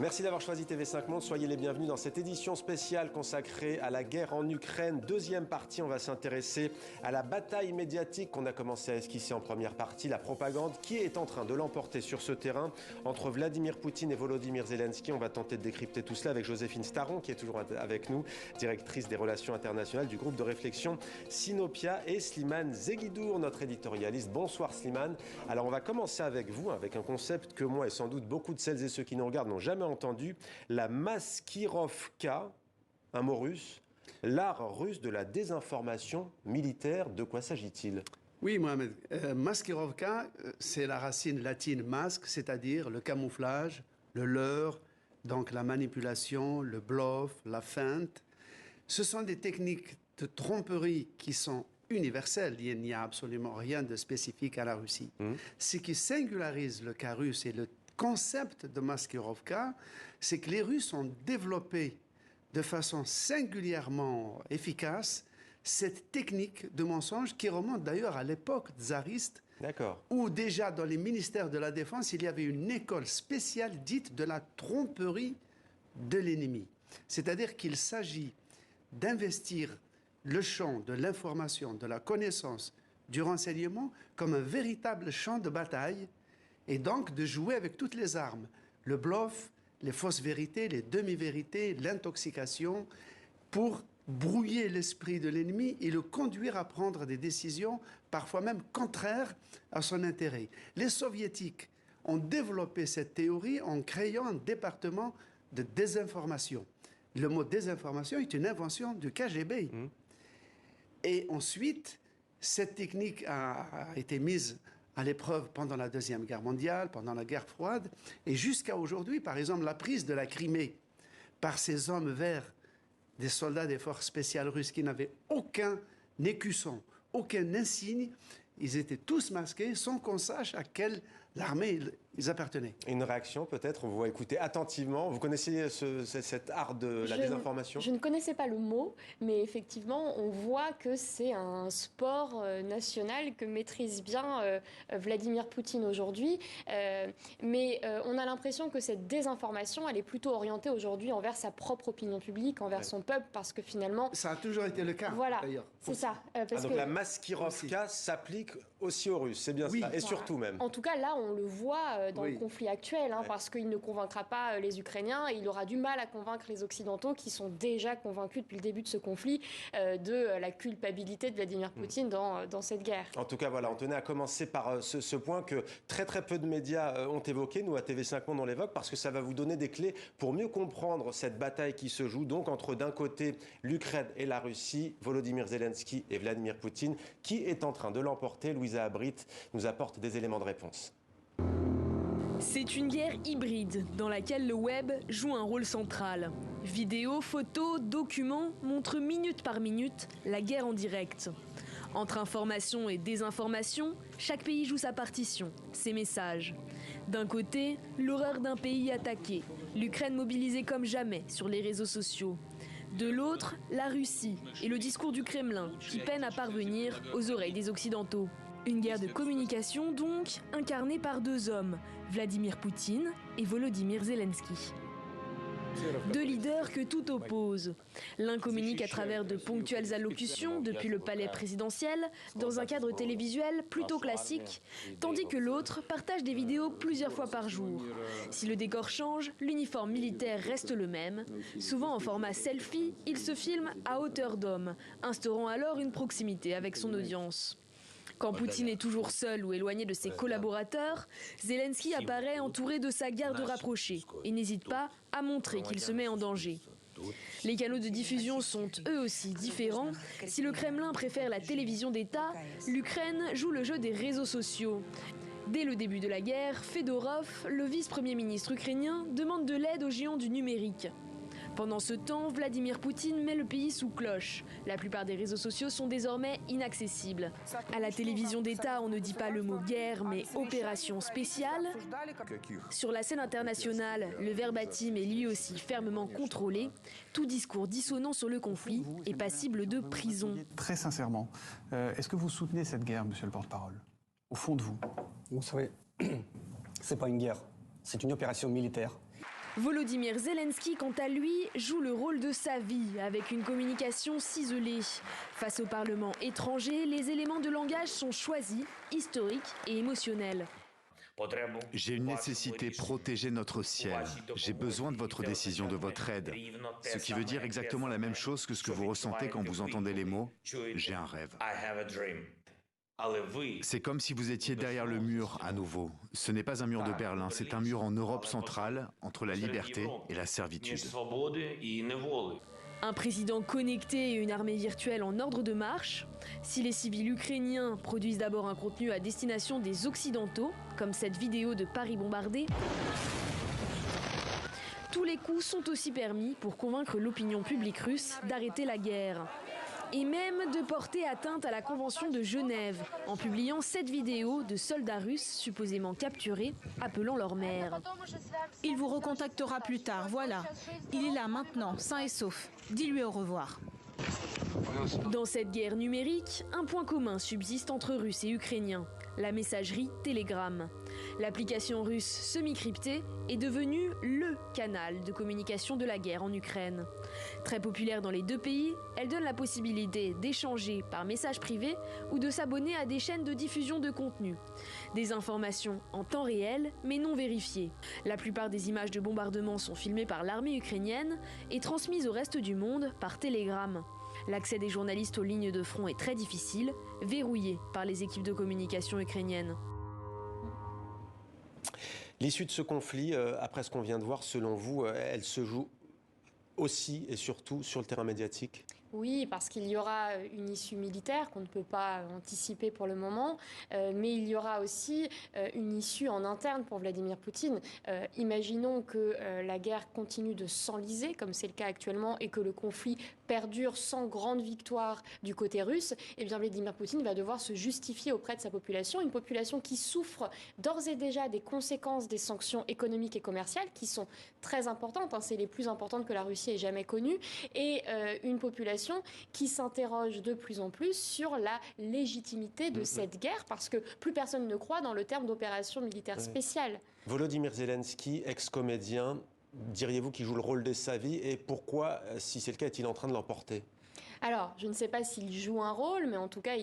Merci d'avoir choisi TV5 Monde. Soyez les bienvenus dans cette édition spéciale consacrée à la guerre en Ukraine. Deuxième partie, on va s'intéresser à la bataille médiatique qu'on a commencé à esquisser en première partie, la propagande qui est en train de l'emporter sur ce terrain entre Vladimir Poutine et Volodymyr Zelensky. On va tenter de décrypter tout cela avec Joséphine Staron qui est toujours avec nous, directrice des relations internationales du groupe de réflexion Sinopia, et Slimane Zeguidour, notre éditorialiste. Bonsoir Slimane. Alors on va commencer avec vous, avec un concept que moi et sans doute beaucoup de celles et ceux qui nous regardent n'ont jamais entendu, la maskirovka, un mot russe, l'art russe de la désinformation militaire. De quoi s'agit-il ? Oui, Mohamed. Maskirovka, c'est la racine latine masque, c'est-à-dire le camouflage, le leurre, donc la manipulation, le bluff, la feinte. Ce sont des techniques de tromperie qui sont universelles. Il n'y a absolument rien de spécifique à la Russie. Ce qui singularise le cas russe et le concept de Maskirovka, c'est que les Russes ont développé de façon singulièrement efficace cette technique de mensonge qui remonte d'ailleurs à l'époque tsariste, où déjà dans les ministères de la Défense, il y avait une école spéciale dite de la tromperie de l'ennemi. C'est-à-dire qu'il s'agit d'investir le champ de l'information, de la connaissance, du renseignement comme un véritable champ de bataille, et donc de jouer avec toutes les armes, le bluff, les fausses vérités, les demi-vérités, l'intoxication, pour brouiller l'esprit de l'ennemi et le conduire à prendre des décisions parfois même contraires à son intérêt. Les soviétiques ont développé cette théorie en créant un département de désinformation. Le mot désinformation est une invention du KGB. Et ensuite, cette technique a été mise à l'épreuve pendant la Deuxième Guerre mondiale, pendant la guerre froide, et jusqu'à aujourd'hui, par exemple, la prise de la Crimée par ces hommes verts, des soldats des forces spéciales russes qui n'avaient aucun écusson, aucun insigne, ils étaient tous masqués sans qu'on sache à quelle armée ils appartenaient. Une réaction peut-être, on vous va écouter attentivement. Vous connaissez cet art de la désinformation ? Je ne connaissais pas le mot, mais effectivement, on voit que c'est un sport national que maîtrise bien Vladimir Poutine aujourd'hui. Mais on a l'impression que cette désinformation, elle est plutôt orientée aujourd'hui envers sa propre opinion publique, envers son peuple, parce que finalement... Ça a toujours été le cas, voilà, d'ailleurs. c'est ça. Donc la maskirovka s'applique aussi aux Russes, c'est bien ça, et surtout même. En tout cas, là, on le voit dans le conflit actuel, parce qu'il ne convaincra pas les Ukrainiens, et il aura du mal à convaincre les Occidentaux, qui sont déjà convaincus depuis le début de ce conflit de la culpabilité de Vladimir Poutine dans cette guerre. En tout cas, voilà, on tenait à commencer par ce point que très peu de médias ont évoqué. Nous, à TV5 Monde, on l'évoque parce que ça va vous donner des clés pour mieux comprendre cette bataille qui se joue donc entre, d'un côté, l'Ukraine et la Russie, Volodymyr Zelensky et Vladimir Poutine. Qui est en train de l'emporter? Louisa Abrit nous apporte des éléments de réponse. C'est une guerre hybride dans laquelle le web joue un rôle central. Vidéos, photos, documents montrent minute par minute la guerre en direct. Entre information et désinformation, chaque pays joue sa partition, ses messages. D'un côté, l'horreur d'un pays attaqué, l'Ukraine mobilisée comme jamais sur les réseaux sociaux. De l'autre, la Russie et le discours du Kremlin qui peine à parvenir aux oreilles des Occidentaux. Une guerre de communication donc, incarnée par deux hommes, Vladimir Poutine et Volodymyr Zelensky. Deux leaders que tout oppose. L'un communique à travers de ponctuelles allocutions depuis le palais présidentiel, dans un cadre télévisuel plutôt classique, tandis que l'autre partage des vidéos plusieurs fois par jour. Si le décor change, l'uniforme militaire reste le même. Souvent en format selfie, il se filme à hauteur d'homme, instaurant alors une proximité avec son audience. Quand Poutine est toujours seul ou éloigné de ses collaborateurs, Zelensky apparaît entouré de sa garde rapprochée et n'hésite pas à montrer qu'il se met en danger. Les canaux de diffusion sont eux aussi différents. Si le Kremlin préfère la télévision d'État, l'Ukraine joue le jeu des réseaux sociaux. Dès le début de la guerre, Fedorov, le vice-premier ministre ukrainien, demande de l'aide aux géants du numérique. Pendant ce temps, Vladimir Poutine met le pays sous cloche. La plupart des réseaux sociaux sont désormais inaccessibles. À la télévision d'État, on ne dit pas le mot guerre, mais opération spéciale. Sur la scène internationale, le verbatim est lui aussi fermement contrôlé. Tout discours dissonant sur le conflit est passible de prison. Très sincèrement, est-ce que vous soutenez cette guerre, monsieur le porte-parole? Au fond de vous? Vous savez, c'est pas une guerre, c'est une opération militaire. Volodymyr Zelensky, quant à lui, joue le rôle de sa vie avec une communication ciselée. Face au Parlement étranger, les éléments de langage sont choisis, historiques et émotionnels. J'ai une nécessité, protéger notre ciel. J'ai besoin de votre décision, de votre aide. Ce qui veut dire exactement la même chose que ce que vous ressentez quand vous entendez les mots « j'ai un rêve ». C'est comme si vous étiez derrière le mur à nouveau. Ce n'est pas un mur de Berlin, c'est un mur en Europe centrale, entre la liberté et la servitude. Un président connecté et une armée virtuelle en ordre de marche. Si les civils ukrainiens produisent d'abord un contenu à destination des Occidentaux, comme cette vidéo de Paris bombardé, tous les coups sont aussi permis pour convaincre l'opinion publique russe d'arrêter la guerre. Et même de porter atteinte à la Convention de Genève, en publiant cette vidéo de soldats russes supposément capturés, appelant leur mère. Il vous recontactera plus tard, voilà. Il est là maintenant, sain et sauf. Dis-lui au revoir. Dans cette guerre numérique, un point commun subsiste entre Russes et Ukrainiens, la messagerie Telegram. L'application russe semi-cryptée est devenue le canal de communication de la guerre en Ukraine. Très populaire dans les deux pays, elle donne la possibilité d'échanger par message privé ou de s'abonner à des chaînes de diffusion de contenu. Des informations en temps réel, mais non vérifiées. La plupart des images de bombardement sont filmées par l'armée ukrainienne et transmises au reste du monde par Telegram. L'accès des journalistes aux lignes de front est très difficile, verrouillé par les équipes de communication ukrainiennes. L'issue de ce conflit, après ce qu'on vient de voir, selon vous, elle se joue aussi et surtout sur le terrain médiatique ? Oui, parce qu'il y aura une issue militaire qu'on ne peut pas anticiper pour le moment, mais il y aura aussi une issue en interne pour Vladimir Poutine. Imaginons que la guerre continue de s'enliser, comme c'est le cas actuellement, et que le conflit perdure sans grande victoire du côté russe. Eh bien, Vladimir Poutine va devoir se justifier auprès de sa population, une population qui souffre d'ores et déjà des conséquences des sanctions économiques et commerciales, qui sont très importantes, c'est les plus importantes que la Russie ait jamais connues, et une population qui s'interroge de plus en plus sur la légitimité de cette guerre, parce que plus personne ne croit dans le terme d'opération militaire spéciale. Volodymyr Zelensky, ex-comédien, diriez-vous qu'il joue le rôle de sa vie, et pourquoi, si c'est le cas, est-il en train de l'emporter ? Alors, je ne sais pas s'il joue un rôle, mais en tout cas,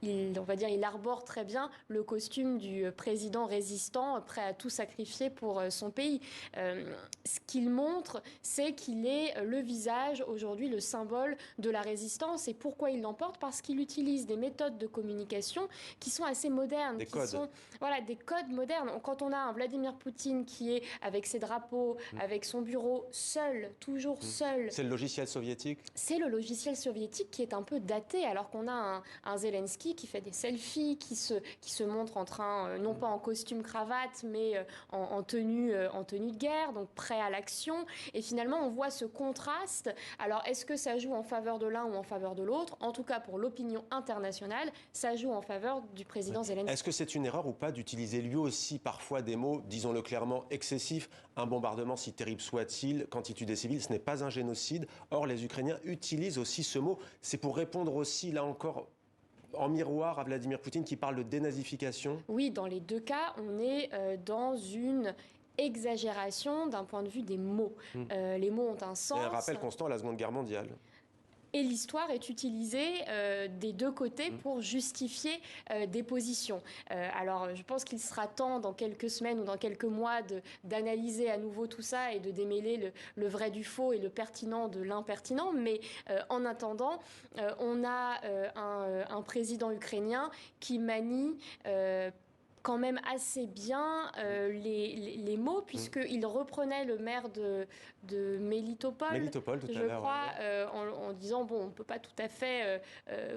on va dire, il arbore très bien le costume du président résistant, prêt à tout sacrifier pour son pays. Ce qu'il montre, c'est qu'il est le visage, aujourd'hui, le symbole de la résistance. Et pourquoi il l'emporte ? Parce qu'il utilise des méthodes de communication qui sont assez modernes. Des codes modernes. Quand on a un Vladimir Poutine qui est avec ses drapeaux, avec son bureau, seul, toujours seul. C'est le logiciel soviétique ? C'est le logiciel soviétique qui est un peu daté, alors qu'on a un Zelensky qui fait des selfies, qui se montre en train, non pas en costume cravate, mais en tenue de guerre, donc prêt à l'action. Et finalement, on voit ce contraste. Alors, est-ce que ça joue en faveur de l'un ou en faveur de l'autre ? En tout cas, pour l'opinion internationale, ça joue en faveur du président Zelensky. Est-ce que c'est une erreur ou pas d'utiliser lui aussi parfois des mots, disons-le clairement, excessifs ? Un bombardement, si terrible soit-il, quand il tue des civils, ce n'est pas un génocide. Or, les Ukrainiens utilisent aussi ce mot. C'est pour répondre aussi, là encore, en miroir à Vladimir Poutine qui parle de dénazification ? Oui, dans les deux cas, on est dans une exagération d'un point de vue des mots. Les mots ont un sens. Et un rappel constant à la Seconde Guerre mondiale. Et l'histoire est utilisée des deux côtés pour justifier des positions. Alors, je pense qu'il sera temps, dans quelques semaines ou dans quelques mois, d'analyser à nouveau tout ça et de démêler le vrai du faux et le pertinent de l'impertinent. Mais en attendant, on a un président ukrainien qui manie quand même assez bien les mots, puisqu'il reprenait le maire de Melitopol, je crois, en disant, bon, on ne peut pas tout à fait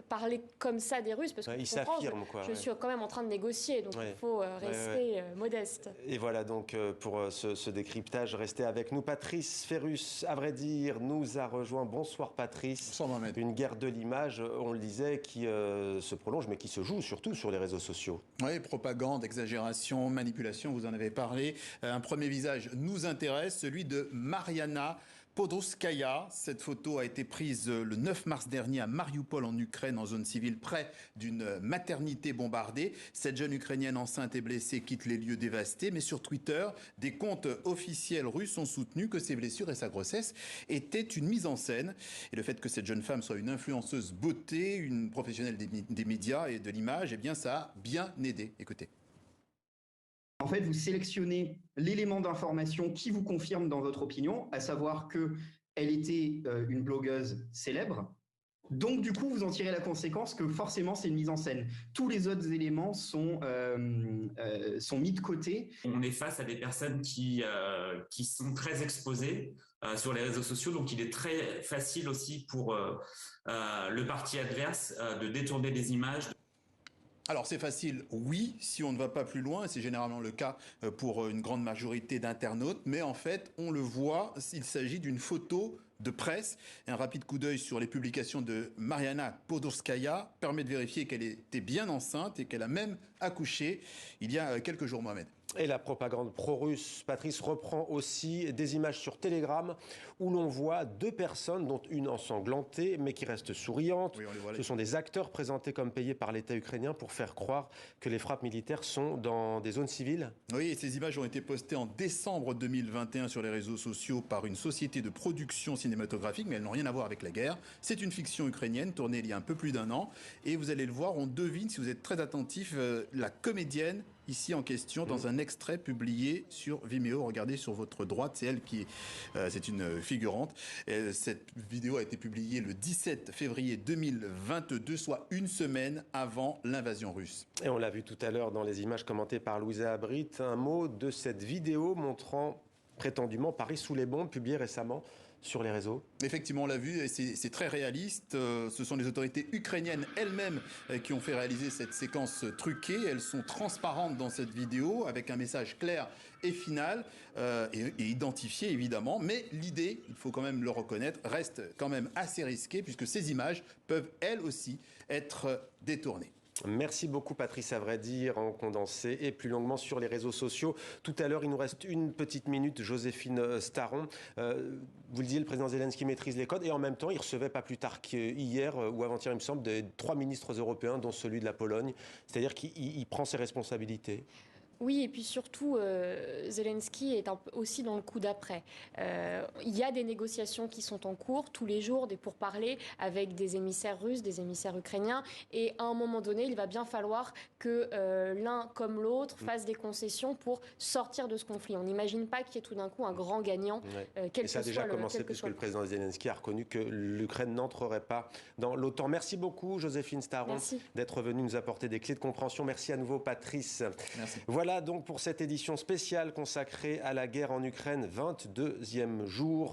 parler comme ça des Russes, parce que il s'affirme, quoi. Je suis quand même en train de négocier, donc il faut rester modeste. Et voilà, donc, pour ce décryptage, restez avec nous. Patrice Ferrus, à vrai dire, nous a rejoint. Bonsoir, Patrice. Bonsoir, Mohamed. Une guerre de l'image, on le disait, qui se prolonge, mais qui se joue surtout sur les réseaux sociaux. Oui, propagande, exagération, manipulation, vous en avez parlé. Un premier visage nous intéresse, celui de Mariana Podolskaya. Cette photo a été prise le 9 mars dernier à Mariupol en Ukraine, en zone civile, près d'une maternité bombardée. Cette jeune Ukrainienne enceinte et blessée quitte les lieux dévastés, mais sur Twitter, des comptes officiels russes ont soutenu que ses blessures et sa grossesse étaient une mise en scène. Et le fait que cette jeune femme soit une influenceuse beauté, une professionnelle des médias et de l'image, eh bien ça a bien aidé. Écoutez. En fait, vous sélectionnez l'élément d'information qui vous confirme dans votre opinion, à savoir qu'elle était une blogueuse célèbre. Donc, du coup, vous en tirez la conséquence que forcément, c'est une mise en scène. Tous les autres éléments sont mis de côté. On est face à des personnes qui sont très exposées sur les réseaux sociaux, donc il est très facile aussi pour le parti adverse de détourner des images. Alors c'est facile, oui, si on ne va pas plus loin, c'est généralement le cas pour une grande majorité d'internautes, mais en fait, on le voit, il s'agit d'une photo de presse. Un rapide coup d'œil sur les publications de Mariana Podolskaya permet de vérifier qu'elle était bien enceinte et qu'elle a même accouché il y a quelques jours, Mohamed. Et la propagande pro-russe, Patrice, reprend aussi des images sur Telegram où l'on voit deux personnes, dont une ensanglantée, mais qui reste souriante. Oui, ce sont des acteurs présentés comme payés par l'État ukrainien pour faire croire que les frappes militaires sont dans des zones civiles. Oui, et ces images ont été postées en décembre 2021 sur les réseaux sociaux par une société de production cinématographique, mais elles n'ont rien à voir avec la guerre. C'est une fiction ukrainienne tournée il y a un peu plus d'un an. Et vous allez le voir, on devine, si vous êtes très attentif, la comédienne ici en question dans un extrait publié sur Vimeo. Regardez sur votre droite, c'est elle qui c'est une figurante. Et cette vidéo a été publiée le 17 février 2022, soit une semaine avant l'invasion russe. Et on l'a vu tout à l'heure dans les images commentées par Louisa Abrit, un mot de cette vidéo montrant prétendument Paris sous les bombes, publiée récemment sur les réseaux. Effectivement, on l'a vu, et c'est très réaliste. Ce sont les autorités ukrainiennes elles-mêmes qui ont fait réaliser cette séquence truquée. Elles sont transparentes dans cette vidéo, avec un message clair et final, et identifié évidemment. Mais l'idée, il faut quand même le reconnaître, reste quand même assez risquée, puisque ces images peuvent elles aussi être détournées. Merci beaucoup Patrice, à vrai dire, en condensé et plus longuement sur les réseaux sociaux. Tout à l'heure, il nous reste une petite minute, Joséphine Staron. Vous le disiez, le président Zelensky maîtrise les codes et en même temps, il recevait pas plus tard qu'hier ou avant-hier, il me semble, 3 ministres européens, dont celui de la Pologne. C'est-à-dire qu'il prend ses responsabilités. Oui, et puis surtout, Zelensky est aussi dans le coup d'après. Il y a des négociations qui sont en cours tous les jours, des pourparlers avec des émissaires russes, des émissaires ukrainiens. Et à un moment donné, il va bien falloir que l'un comme l'autre fasse des concessions pour sortir de ce conflit. On n'imagine pas qu'il y ait tout d'un coup un grand gagnant. Et ça a déjà commencé puisque le président Zelensky a reconnu que l'Ukraine n'entrerait pas dans l'OTAN. Merci beaucoup, Joséphine Staron, d'être venue nous apporter des clés de compréhension. Merci à nouveau, Patrice. Merci. Voilà donc pour cette édition spéciale consacrée à la guerre en Ukraine, 22e jour.